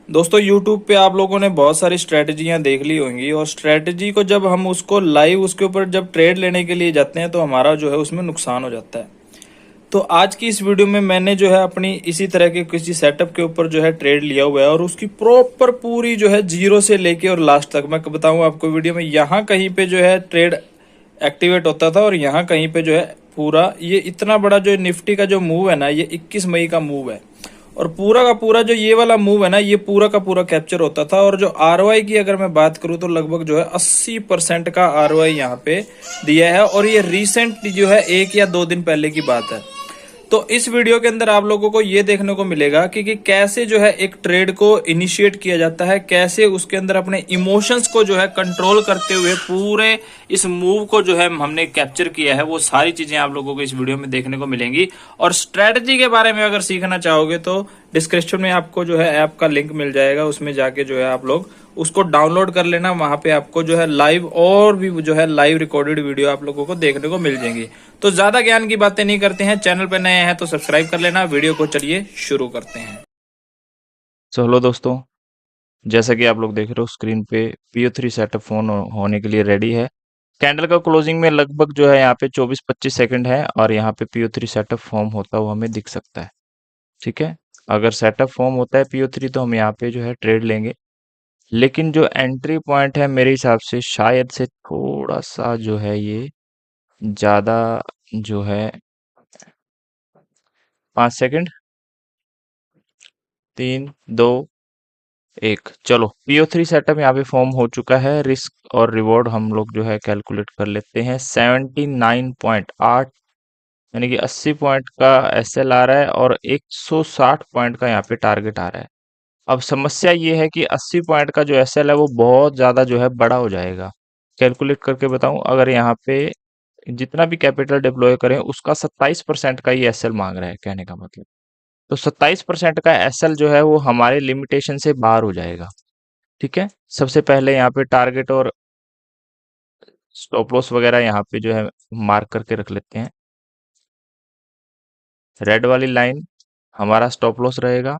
दोस्तों YouTube पे आप लोगों ने बहुत सारी स्ट्रेटजियां देख ली होंगी और स्ट्रेटजी को जब हम उसको लाइव उसके ऊपर जब ट्रेड लेने के लिए जाते हैं तो हमारा जो है उसमें नुकसान हो जाता है। तो आज की इस वीडियो में मैंने जो है अपनी इसी तरह के किसी सेटअप के ऊपर जो है ट्रेड लिया हुआ है और उसकी प्रॉपर पूरी जो है जीरो से लेके और लास्ट तक मैं बताऊं आपको वीडियो में। यहाँ कहीं पे जो है ट्रेड एक्टिवेट होता था और यहाँ कहीं पे जो है पूरा ये इतना बड़ा जो निफ्टी का जो मूव है ना, ये 21 मई का मूव है और पूरा का पूरा जो ये वाला मूव है ना, ये पूरा का पूरा कैप्चर होता था। और जो आरओआई की अगर मैं बात करूं तो लगभग जो है 80% का आरओआई यहाँ पे दिया है और ये रिसेंट जो है 1 या 2 दिन पहले की बात है। तो इस वीडियो के अंदर आप लोगों को ये देखने को मिलेगा कि कैसे जो है एक ट्रेड को इनिशिएट किया जाता है, कैसे उसके अंदर अपने इमोशंस को जो है कंट्रोल करते हुए पूरे इस मूव को जो है हमने कैप्चर किया है। वो सारी चीजें आप लोगों को इस वीडियो में देखने को मिलेंगी। और स्ट्रेटजी के बारे में अगर सीखना चाहोगे तो डिस्क्रिप्शन में आपको जो है ऐप का लिंक मिल जाएगा, उसमें जाके जो है आप लोग उसको डाउनलोड कर लेना। वहां पे आपको जो है लाइव और भी जो है लाइव रिकॉर्डेड वीडियो आप लोगों को देखने को मिल जाएंगी। तो ज्यादा ज्ञान की बातें नहीं करते हैं, चैनल पर नए हैं तो सब्सक्राइब कर लेना। वीडियो को चलिए शुरू करते हैं। सो हेलो दोस्तों, जैसा कि आप लोग देख रहे हो स्क्रीन पे PO3 सेटअप फोन होने के लिए रेडी है। कैंडल का क्लोजिंग में लगभग जो है यहाँ पे 24-25 सेकंड है और यहाँ पे PO3 सेटअप फॉर्म होता हुआ हमें दिख सकता है। ठीक है, अगर सेटअप फॉर्म होता है PO3 तो हम यहाँ पे जो है ट्रेड लेंगे। लेकिन जो एंट्री पॉइंट है मेरे हिसाब से शायद से थोड़ा सा जो है ये ज्यादा जो है 5 सेकंड, 3, 2, 1। चलो, PO3 सेटअप यहाँ पे फॉर्म हो चुका है। रिस्क और रिवॉर्ड हम लोग जो है कैलकुलेट कर लेते हैं। 79.8 यानी कि 80 पॉइंट का SL आ रहा है और 160 पॉइंट का यहाँ पे टारगेट आ रहा है। अब समस्या ये है कि 80 पॉइंट का जो SL है वो बहुत ज्यादा जो है बड़ा हो जाएगा। कैलकुलेट करके बताऊं, अगर यहाँ पे जितना भी कैपिटल डिप्लॉय करें उसका 27% का ही SL मांग रहा है, कहने का मतलब। तो 27% का SL जो है वो हमारे लिमिटेशन से बाहर हो जाएगा। ठीक है, सबसे पहले यहाँ पे टारगेट और स्टॉप लॉस वगैरह यहाँ पे जो है मार्क करके रख लेते हैं। रेड वाली लाइन हमारा स्टॉप लॉस रहेगा।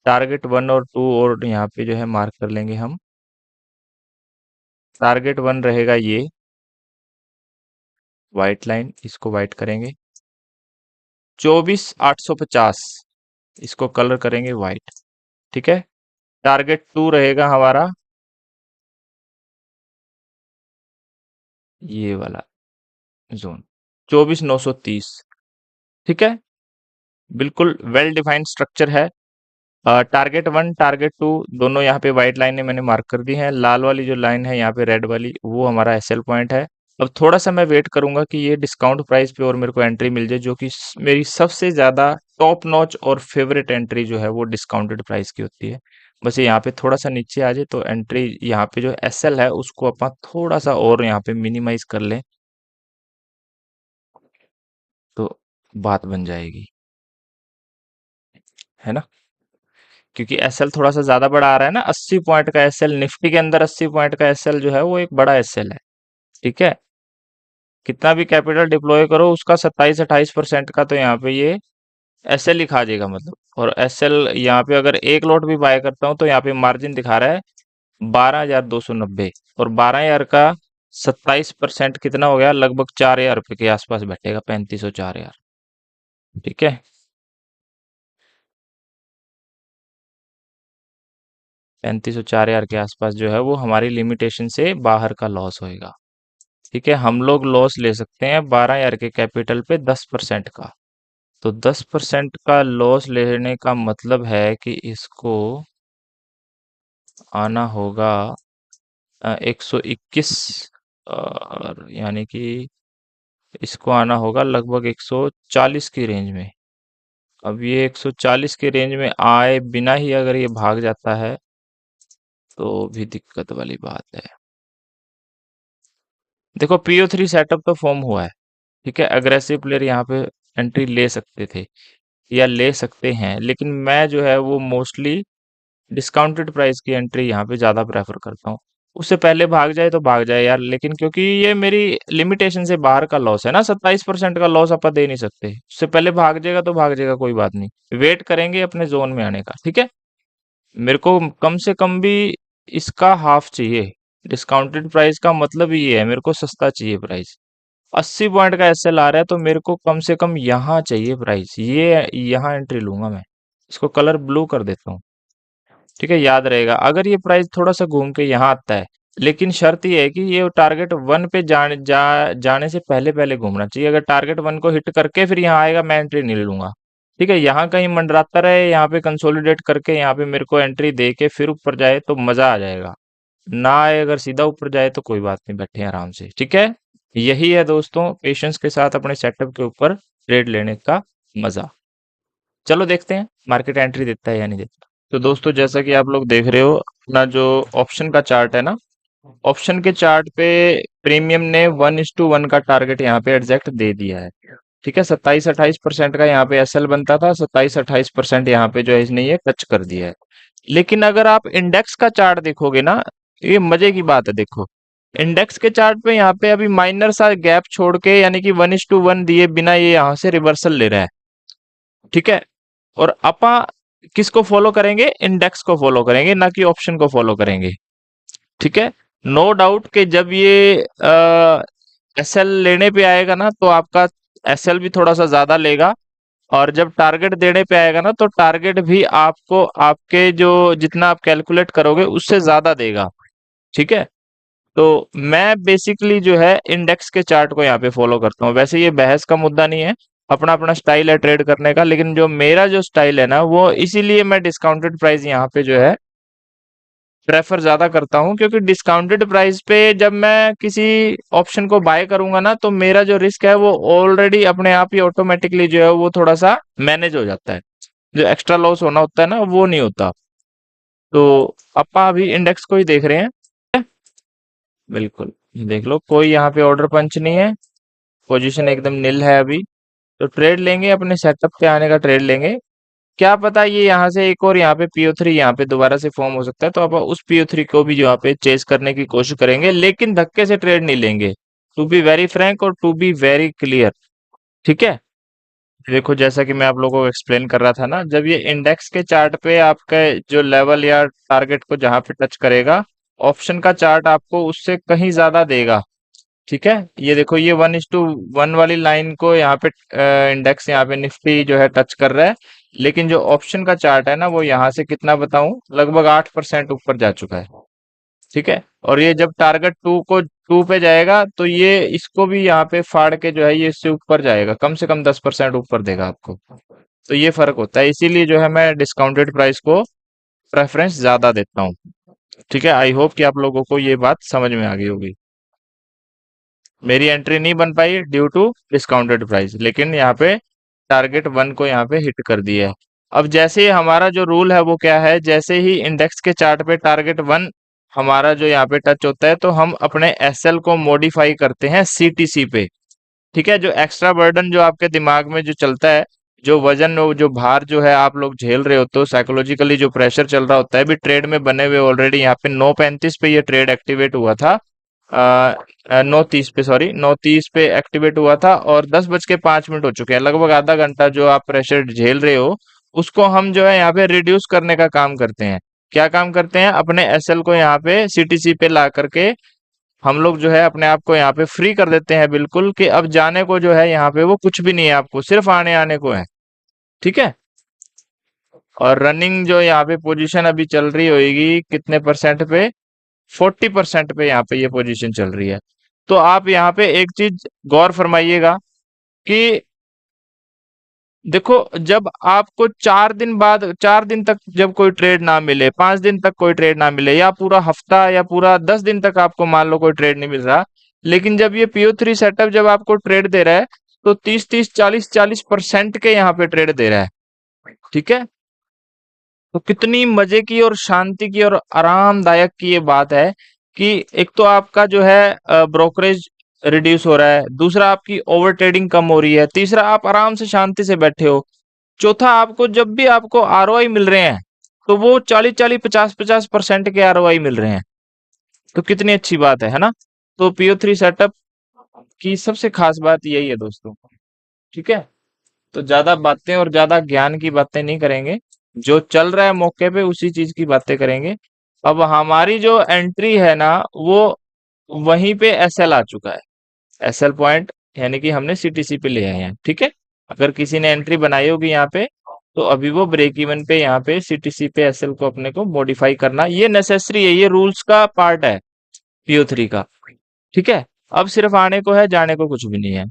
टारगेट 1 और 2 और यहाँ पे जो है मार्क कर लेंगे हम। टारगेट 1 रहेगा ये वाइट लाइन, इसको वाइट करेंगे। 24,850 इसको कलर करेंगे वाइट। ठीक है, टारगेट 2 रहेगा हमारा ये वाला जोन, 24,930। ठीक है, बिल्कुल वेल डिफाइंड स्ट्रक्चर है। टारगेट 1 टारगेट 2 दोनों यहाँ पे व्हाइट लाइनें मैंने मार्क कर दी हैं। लाल वाली जो लाइन है यहाँ पे रेड वाली, वो हमारा SL पॉइंट है। अब थोड़ा सा मैं वेट करूंगा कि ये डिस्काउंट प्राइस पे और मेरे को एंट्री मिल जाए, जो कि मेरी सबसे ज्यादा टॉप नॉच और फेवरेट एंट्री जो है वो डिस्काउंटेड प्राइस की होती है। बस ये यहाँ पे थोड़ा सा नीचे आ जाए तो एंट्री यहाँ पे जो SL है उसको अपन थोड़ा सा और यहाँ पे मिनिमाइज कर लें तो बात बन जाएगी, है ना। क्योंकि SL थोड़ा सा ज्यादा बड़ा आ रहा है ना, 80 पॉइंट का SL निफ्टी के अंदर, 80 पॉइंट का SL जो है वो एक बड़ा SL है। ठीक है, कितना भी कैपिटल डिप्लॉय करो उसका 27-28% का तो यहाँ पे ये SL ही खा जाएगा मतलब। और SL यहाँ पे अगर एक लॉट भी बाय करता हूँ तो यहाँ पे मार्जिन दिखा रहा है 12,290 और 12,000 का 27% कितना हो गया, लगभग 4,000 रुपए के आसपास बैठेगा, 35 और 4,000। ठीक है, 35 और 4,000 के आसपास जो है वो हमारी लिमिटेशन से बाहर का लॉस होएगा। ठीक है, हम लोग लॉस ले सकते हैं 12,000 के कैपिटल पे 10% का। तो 10% का लॉस लेने का मतलब है कि इसको आना होगा 121, और यानी कि इसको आना होगा लगभग 140 की रेंज में। अब ये 140 की रेंज में आए बिना ही अगर ये भाग जाता है तो भी दिक्कत वाली बात है। देखो, PO3 सेटअप तो फॉर्म हुआ है। ठीक है, अग्रेसिव प्लेयर यहाँ पे एंट्री ले सकते थे या ले सकते हैं, लेकिन मैं जो है वो मोस्टली डिस्काउंटेड प्राइस की एंट्री यहाँ पे ज्यादा प्रेफर करता हूँ। उससे पहले भाग जाए तो भाग जाए यार, लेकिन क्योंकि ये मेरी लिमिटेशन से बाहर का लॉस है ना, 27% का लॉस अपन दे नहीं सकते। उससे पहले भाग जाएगा तो भाग जाएगा, कोई बात नहीं, वेट करेंगे अपने जोन में आने का। ठीक है, मेरे को कम से कम भी इसका हाफ चाहिए। डिस्काउंटेड प्राइस का मतलब ही ये है, मेरे को सस्ता चाहिए प्राइस। 80 पॉइंट का एसएल आ रहा है तो मेरे को कम से कम यहाँ चाहिए प्राइस, ये यहाँ एंट्री लूंगा मैं। इसको कलर ब्लू कर देता हूँ। ठीक है, याद रहेगा अगर ये प्राइस थोड़ा सा घूम के यहाँ आता है, लेकिन शर्त ये है कि ये टारगेट वन पे जाने से पहले पहले घूमना चाहिए। अगर टारगेट वन को हिट करके फिर यहाँ आएगा, मैं एंट्री नहीं लूंगा। ठीक है, यहाँ कहीं मंडराता रहे, यहाँ पे कंसोलिडेट करके यहाँ पे मेरे को एंट्री दे के फिर ऊपर जाए तो मजा आ जाएगा। ना आए, अगर सीधा ऊपर जाए तो कोई बात नहीं, बैठे हैं आराम से। ठीक है, यही है दोस्तों पेशेंस के साथ अपने सेटअप के ऊपर ट्रेड लेने का मजा। चलो देखते हैं मार्केट एंट्री देता है या नहीं देता। तो दोस्तों जैसा कि आप लोग देख रहे हो, अपना जो ऑप्शन का चार्ट है ना, ऑप्शन के चार्ट पे प्रीमियम ने 1:1 का टारगेट यहाँ पे एग्जैक्ट दे दिया है। ठीक है, 27-28% का यहाँ पे एसएल बनता था, 27-28% यहाँ पे जो है इसने ये टच कर दिया है। लेकिन अगर आप इंडेक्स का चार्ट देखोगे ना, ये मजे की बात है। देखो इंडेक्स के चार्ट पे यहाँ पे अभी माइनर सा गैप छोड़ के, यानी कि 1:1 दिए बिना ये यहाँ से रिवर्सल ले रहा है। ठीक है, और अपा किसको फॉलो करेंगे? इंडेक्स को फॉलो करेंगे, ना कि ऑप्शन को फॉलो करेंगे। ठीक है, नो डाउट कि जब ये एसएल लेने पे आएगा ना तो आपका एसएल भी थोड़ा सा ज्यादा लेगा, और जब टारगेट देने पे आएगा ना तो टारगेट भी आपको आपके जो जितना आप कैलकुलेट करोगे उससे ज्यादा देगा। ठीक है, तो मैं बेसिकली जो है इंडेक्स के चार्ट को यहाँ पे फॉलो करता हूँ। वैसे ये बहस का मुद्दा नहीं है, अपना अपना स्टाइल है ट्रेड करने का, लेकिन जो मेरा जो स्टाइल है ना वो इसीलिए मैं डिस्काउंटेड प्राइस यहाँ पे जो है प्रेफर ज्यादा करता हूँ, क्योंकि डिस्काउंटेड प्राइस पे जब मैं किसी ऑप्शन को बाय करूंगा ना तो मेरा जो रिस्क है वो ऑलरेडी अपने आप ही ऑटोमेटिकली जो है वो थोड़ा सा मैनेज हो जाता है। जो एक्स्ट्रा लॉस होना होता है ना वो नहीं होता। तो अपा अभी इंडेक्स को ही देख रहे हैं। बिल्कुल, देख लो कोई यहाँ पे ऑर्डर पंच नहीं है, पोजीशन एकदम निल है अभी। तो ट्रेड लेंगे, अपने सेटअप पे आने का ट्रेड लेंगे। क्या पता ये यहाँ से एक और यहाँ पे PO3 यहाँ पे दोबारा से फॉर्म हो सकता है, तो आप उस PO3 को भी जो यहाँ पे चेस करने की कोशिश करेंगे, लेकिन धक्के से ट्रेड नहीं लेंगे। टू बी वेरी फ्रैंक और टू बी वेरी क्लियर। ठीक है, देखो जैसा कि मैं आप लोगों को एक्सप्लेन कर रहा था ना, जब ये इंडेक्स के चार्ट पे आपका जो लेवल या टारगेट को जहां पे टच करेगा, ऑप्शन का चार्ट आपको उससे कहीं ज्यादा देगा। ठीक है, ये देखो ये 1:1 वाली लाइन को यहाँ पे इंडेक्स यहाँ पे निफ्टी जो है टच कर रहा है, लेकिन जो ऑप्शन का चार्ट है ना वो यहाँ से कितना बताऊं, लगभग 8% ऊपर जा चुका है। ठीक है, और ये जब टारगेट टू पे जाएगा तो ये इसको भी यहाँ पे फाड़ के जो है ये इससे ऊपर जाएगा, कम से कम 10% ऊपर देगा आपको। तो ये फर्क होता है, इसीलिए जो है मैं डिस्काउंटेड प्राइस को प्रेफरेंस ज्यादा देता हूँ। ठीक है, आई होप कि आप लोगों को ये बात समझ में आ गई होगी। मेरी एंट्री नहीं बन पाई ड्यू टू डिस्काउंटेड प्राइस, लेकिन यहाँ पे टारगेट वन को यहाँ पे हिट कर दिया है। अब जैसे ही हमारा जो रूल है वो क्या है, जैसे ही इंडेक्स के चार्ट पे टारगेट वन हमारा जो यहाँ पे टच होता है तो हम अपने एसएल को मॉडिफाई करते हैं सीटीसी पे। ठीक है, जो एक्स्ट्रा बर्डन जो आपके दिमाग में जो चलता है, जो वजन जो भार जो है आप लोग झेल रहे होते हो, साइकोलॉजिकली जो प्रेशर चल रहा होता है, भी ट्रेड में बने हुए ऑलरेडी यहाँ पे 9:35 पे ये ट्रेड एक्टिवेट हुआ था। 9:30 पे, सॉरी 9:30 पे एक्टिवेट हुआ था, और 10:05 हो चुके हैं। लगभग आधा घंटा जो आप प्रेशर झेल रहे हो उसको हम जो है यहाँ पे रिड्यूस करने का काम करते हैं। क्या काम करते हैं? अपने एसएल को यहाँ पे सीटीसी पे ला करके हम लोग जो है अपने आप को यहाँ पे फ्री कर देते हैं बिल्कुल, कि अब जाने को जो है यहाँ पे वो कुछ भी नहीं है, आपको सिर्फ आने आने को है। ठीक है, और रनिंग जो यहाँ पे पोजीशन अभी चल रही होगी कितने परसेंट पे? 40% पे यहाँ पे ये पोजीशन चल रही है। तो आप यहाँ पे एक चीज गौर फरमाइएगा कि देखो, जब आपको 4 दिन बाद, 4 दिन तक जब कोई ट्रेड ना मिले, 5 दिन तक कोई ट्रेड ना मिले, या पूरा हफ्ता या पूरा 10 दिन तक आपको मान लो कोई ट्रेड नहीं मिल रहा, लेकिन जब ये PO3 सेटअप जब आपको ट्रेड दे रहा है तो 30-30, 40-40% के यहाँ पे ट्रेड दे रहा है। ठीक है, तो कितनी मजे की और शांति की और आरामदायक की ये बात है कि एक तो आपका जो है ब्रोकरेज रिड्यूस हो रहा है, दूसरा आपकी ओवर ट्रेडिंग कम हो रही है, तीसरा आप आराम से शांति से बैठे हो, चौथा आपको जब भी आपको आरओआई मिल रहे हैं तो वो 40-40, 50-50% के आरओआई मिल रहे हैं। तो कितनी अच्छी बात है ना? तो PO3 सेटअप की सबसे खास बात यही है दोस्तों। ठीक है, तो ज्यादा बातें और ज्यादा ज्ञान की बातें नहीं करेंगे, जो चल रहा है मौके पे उसी चीज की बातें करेंगे। अब हमारी जो एंट्री है ना, वो वहीं पे एसएल आ चुका है। एसएल पॉइंट यानी कि हमने सीटीसी पे ले आए हैं, ठीक है। अगर किसी ने एंट्री बनाई होगी यहाँ पे, तो अभी वो ब्रेक इवन पे यहाँ पे सीटीसी पे एसएल को अपने को मॉडिफाई करना ये नेसेसरी है, ये रूल्स का पार्ट है पीओ3 का, ठीक है। अब सिर्फ आने को है, जाने को कुछ भी नहीं है।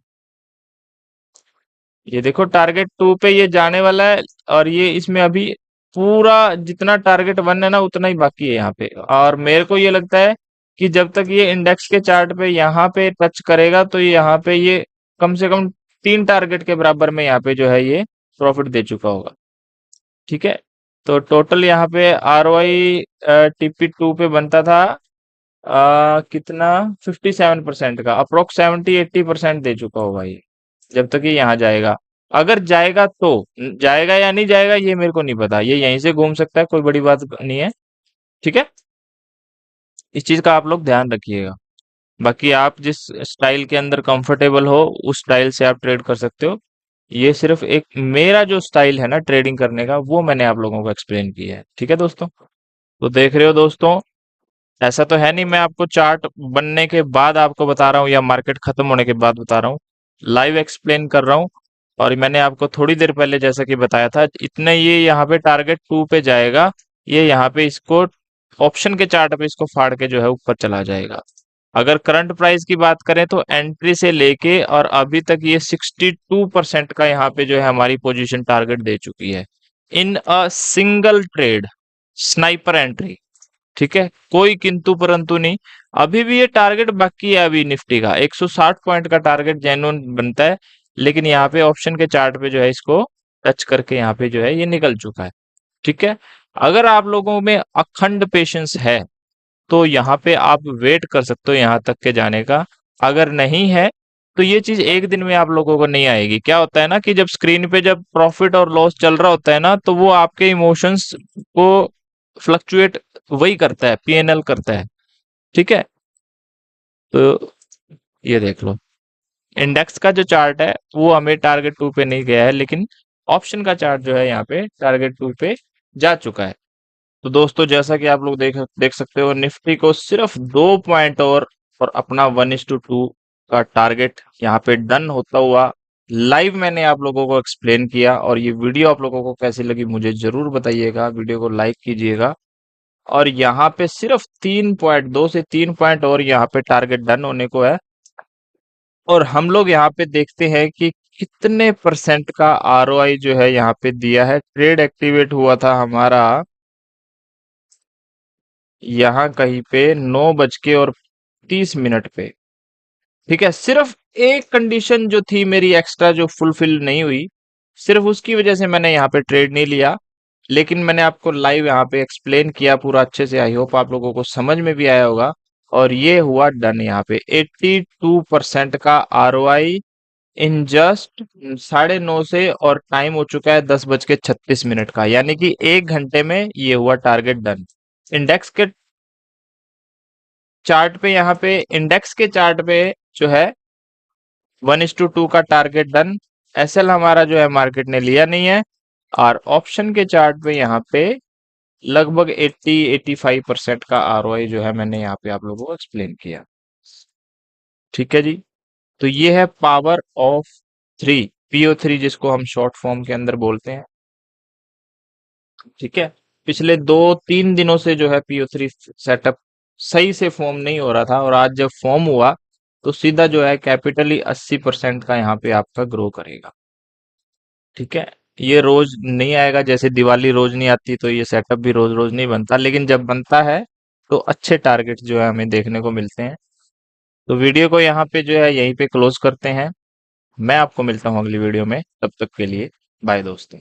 ये देखो टारगेट 2 पे ये जाने वाला है, और ये इसमें अभी पूरा जितना टारगेट 1 है ना उतना ही बाकी है यहाँ पे। और मेरे को ये लगता है कि जब तक ये इंडेक्स के चार्ट पे यहाँ पे टच करेगा, तो ये यहाँ पे ये कम से कम 3 टारगेट के बराबर में यहाँ पे जो है ये प्रॉफिट दे चुका होगा, ठीक है। तो टोटल यहाँ पे आरओआई टीपी 2 पे बनता था कितना, 57% का, अप्रोक्स 70-80% दे चुका होगा ये, जब तक ये यहाँ जाएगा। अगर जाएगा तो, जाएगा या नहीं जाएगा ये मेरे को नहीं पता, ये यहीं से घूम सकता है, कोई बड़ी बात नहीं है, ठीक है। इस चीज का आप लोग ध्यान रखिएगा। बाकी आप जिस स्टाइल के अंदर कंफर्टेबल हो उस स्टाइल से आप ट्रेड कर सकते हो। ये सिर्फ एक मेरा जो स्टाइल है ना ट्रेडिंग करने का, वो मैंने आप लोगों को एक्सप्लेन किया है, ठीक है दोस्तों। तो देख रहे हो दोस्तों, ऐसा तो है नहीं मैं आपको चार्ट बनने के बाद आपको बता रहा हूँ या मार्केट खत्म होने के बाद बता रहा हूँ, लाइव एक्सप्लेन कर रहा हूँ। और मैंने आपको थोड़ी देर पहले जैसा कि बताया था, इतने ये यहाँ पे टारगेट 2 पे जाएगा, ये यहाँ पे इसको ऑप्शन के चार्ट पे इसको फाड़ के जो है ऊपर चला जाएगा। अगर करंट प्राइस की बात करें तो एंट्री से लेके और अभी तक ये 62% का यहाँ पे जो है हमारी पोजीशन टारगेट दे चुकी है in a single trade, sniper entry, ठीक है। कोई किंतु परंतु नहीं। अभी भी ये टारगेट बाकी है, अभी निफ्टी का 160 पॉइंट का टारगेट जेन्युइन बनता है, लेकिन यहाँ पे ऑप्शन के चार्ट पे जो है इसको टच करके यहाँ पे जो है ये निकल चुका है, ठीक है। अगर आप लोगों में अखंड पेशेंस है तो यहाँ पे आप वेट कर सकते हो यहाँ तक के जाने का। अगर नहीं है तो ये चीज एक दिन में आप लोगों को नहीं आएगी। क्या होता है ना कि जब स्क्रीन पे जब प्रॉफिट और लॉस चल रहा होता है ना, तो वो आपके इमोशंस को फ्लक्चुएट वही करता है, पीएनएल करता है, ठीक है। तो ये देख लो, इंडेक्स का जो चार्ट है वो हमें टारगेट 2 पे नहीं गया है, लेकिन ऑप्शन का चार्ट जो है यहाँ पे टारगेट 2 पे जा चुका है। तो दोस्तों जैसा कि आप लोग देख देख सकते हो, निफ्टी को सिर्फ 2 पॉइंट और अपना 1:2 का टारगेट यहाँ पे डन होता हुआ लाइव मैंने आप लोगों को एक्सप्लेन किया। और ये वीडियो आप लोगों को कैसी लगी मुझे जरूर बताइएगा, वीडियो को लाइक कीजिएगा। और यहाँ पे सिर्फ 3 पॉइंट, 2 से 3 पॉइंट और यहाँ पे टारगेट डन होने को है। और हम लोग यहाँ पे देखते हैं कि कितने परसेंट का आरओआई जो है यहाँ पे दिया है। ट्रेड एक्टिवेट हुआ था हमारा यहाँ कहीं पे 9:30 पे, ठीक है। सिर्फ एक कंडीशन जो थी मेरी एक्स्ट्रा जो फुलफिल नहीं हुई, सिर्फ उसकी वजह से मैंने यहाँ पे ट्रेड नहीं लिया। लेकिन मैंने आपको लाइव यहाँ पे एक्सप्लेन किया पूरा अच्छे से, आई होप आप लोगों को समझ में भी आया होगा। और ये हुआ डन यहाँ पे 82% का आरओआई इन जस्ट 9:30 से, और टाइम हो चुका है 10:36 का, यानी कि 1 घंटे में ये हुआ टारगेट डन। इंडेक्स के चार्ट पे, यहाँ पे इंडेक्स के चार्ट पे जो है 1:2 का टारगेट डन। एसएल हमारा जो है मार्केट ने लिया नहीं है। और ऑप्शन के चार्ट पे यहाँ पे लगभग 80-85% का आरओआई जो है मैंने यहाँ पे आप लोगों को एक्सप्लेन किया, ठीक है जी। तो ये है पावर ऑफ 3, पीओ3 जिसको हम शॉर्ट फॉर्म के अंदर बोलते हैं, ठीक है। पिछले 2-3 दिनों से जो है पीओ3 सेटअप सही से फॉर्म नहीं हो रहा था, और आज जब फॉर्म हुआ तो सीधा जो है कैपिटली 80% का यहाँ पे आपका ग्रो करेगा, ठीक है। ये रोज नहीं आएगा, जैसे दिवाली रोज नहीं आती, तो ये सेटअप भी रोज रोज नहीं बनता, लेकिन जब बनता है तो अच्छे टारगेट जो है हमें देखने को मिलते हैं। तो वीडियो को यहाँ पे जो है यहीं पे क्लोज करते हैं। मैं आपको मिलता हूँ अगली वीडियो में, तब तक के लिए बाय दोस्तों।